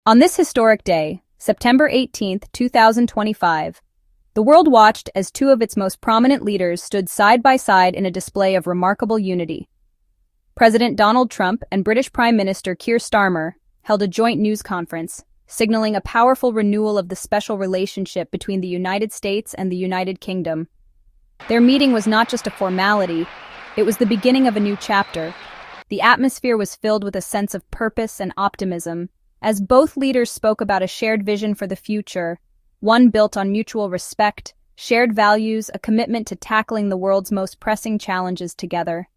On this historic day, September 18, 2025, the world watched as two of its most prominent leaders stood side by side in a display of remarkable unity. President Donald Trump and British Prime Minister Keir Starmer held a joint news conference, signaling a powerful renewal of the special relationship between the United States and the United Kingdom. Their meeting was not just a formality, it was the beginning of a new chapter. The atmosphere was filled with a sense of purpose and optimism, as both leaders spoke about a shared vision for the future, one built on mutual respect, shared values, a commitment to tackling the world's most pressing challenges together.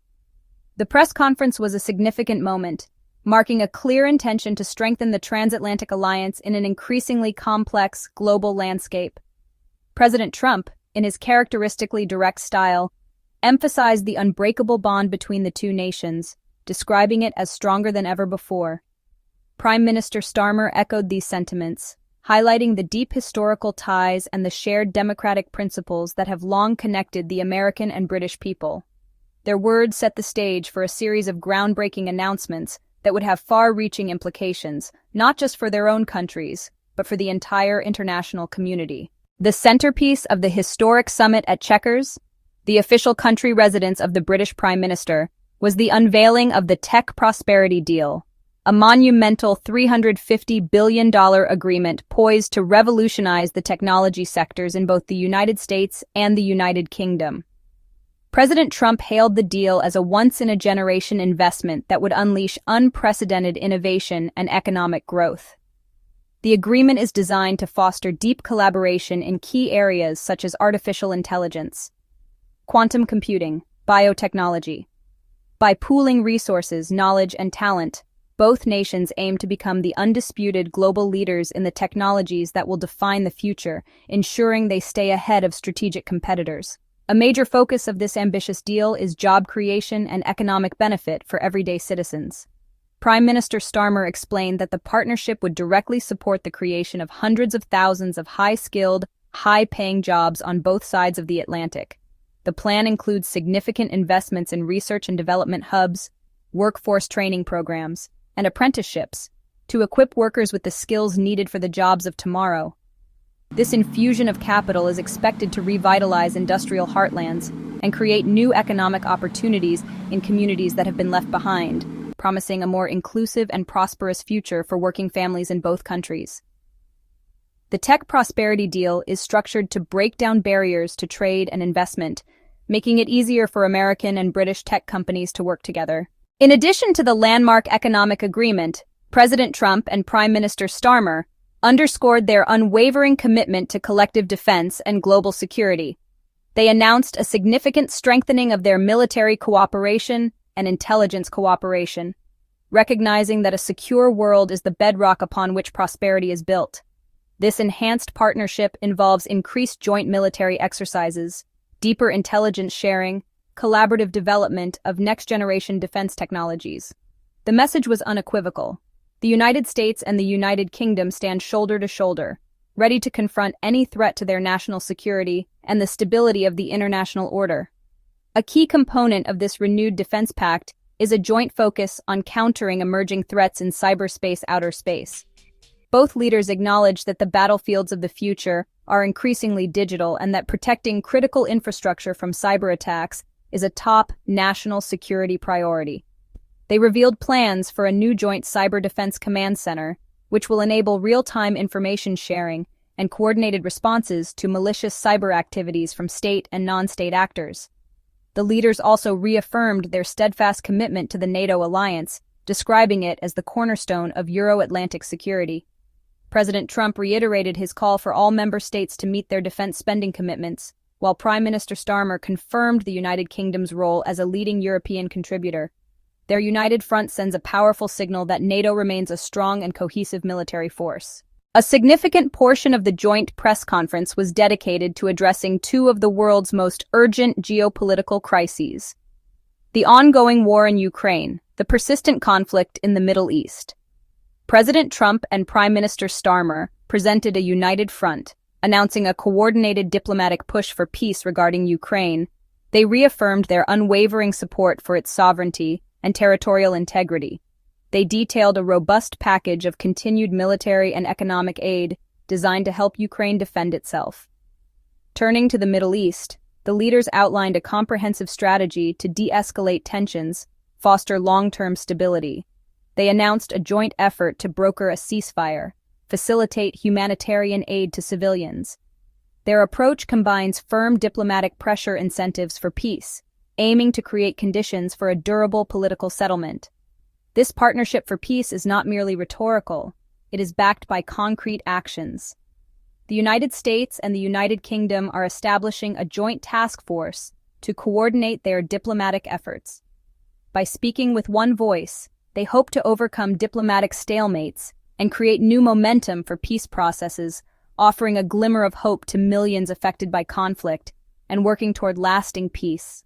The press conference was a significant moment, marking a clear intention to strengthen the transatlantic alliance in an increasingly complex global landscape. President Trump, in his characteristically direct style, emphasized the unbreakable bond between the two nations, describing it as stronger than ever before. Prime Minister Starmer echoed these sentiments, highlighting the deep historical ties and the shared democratic principles that have long connected the American and British people. Their words set the stage for a series of groundbreaking announcements that would have far-reaching implications, not just for their own countries, but for the entire international community. The centerpiece of the historic summit at Chequers, the official country residence of the British Prime Minister, was the unveiling of the Tech Prosperity Deal, a monumental $350 billion agreement poised to revolutionize the technology sectors in both the United States and the United Kingdom. President Trump hailed the deal as a once-in-a-generation investment that would unleash unprecedented innovation and economic growth. The agreement is designed to foster deep collaboration in key areas such as artificial intelligence, quantum computing, biotechnology. By pooling resources, knowledge, and talent, both nations aim to become the undisputed global leaders in the technologies that will define the future, ensuring they stay ahead of strategic competitors. A major focus of this ambitious deal is job creation and economic benefit for everyday citizens. Prime Minister Starmer explained that the partnership would directly support the creation of hundreds of thousands of high-skilled, high-paying jobs on both sides of the Atlantic. The plan includes significant investments in research and development hubs, workforce training programs, and apprenticeships to equip workers with the skills needed for the jobs of tomorrow. This infusion of capital is expected to revitalize industrial heartlands and create new economic opportunities in communities that have been left behind, promising a more inclusive and prosperous future for working families in both countries. The Tech Prosperity Deal is structured to break down barriers to trade and investment, making it easier for American and British tech companies to work together. In addition to the landmark economic agreement, President Trump and Prime Minister Starmer underscored their unwavering commitment to collective defense and global security. They announced a significant strengthening of their military cooperation and intelligence cooperation, recognizing that a secure world is the bedrock upon which prosperity is built. This enhanced partnership involves increased joint military exercises, deeper intelligence sharing, collaborative development of next-generation defense technologies. The message was unequivocal. The United States and the United Kingdom stand shoulder to shoulder, ready to confront any threat to their national security and the stability of the international order. A key component of this renewed defense pact is a joint focus on countering emerging threats in cyberspace outer space. Both leaders acknowledge that the battlefields of the future are increasingly digital and that protecting critical infrastructure from cyber attacks is a top national security priority. They revealed plans for a new joint cyber defense command center, which will enable real-time information sharing and coordinated responses to malicious cyber activities from state and non-state actors. The leaders also reaffirmed their steadfast commitment to the NATO alliance, describing it as the cornerstone of Euro-Atlantic security. President Trump reiterated his call for all member states to meet their defense spending commitments, while Prime Minister Starmer confirmed the United Kingdom's role as a leading European contributor. Their united front sends a powerful signal that NATO remains a strong and cohesive military force. A significant portion of the joint press conference was dedicated to addressing two of the world's most urgent geopolitical crises: the ongoing war in Ukraine, the persistent conflict in the Middle East. President Trump and Prime Minister Starmer presented a united front, announcing a coordinated diplomatic push for peace regarding Ukraine. They reaffirmed their unwavering support for its sovereignty and territorial integrity. They detailed a robust package of continued military and economic aid designed to help Ukraine defend itself. Turning to the Middle East, the leaders outlined a comprehensive strategy to de-escalate tensions, foster long-term stability. They announced a joint effort to broker a ceasefire, facilitate humanitarian aid to civilians. Their approach combines firm diplomatic pressure incentives for peace, aiming to create conditions for a durable political settlement. This partnership for peace is not merely rhetorical, it is backed by concrete actions. The United States and the United Kingdom are establishing a joint task force to coordinate their diplomatic efforts. By speaking with one voice, they hope to overcome diplomatic stalemates and create new momentum for peace processes, offering a glimmer of hope to millions affected by conflict and working toward lasting peace.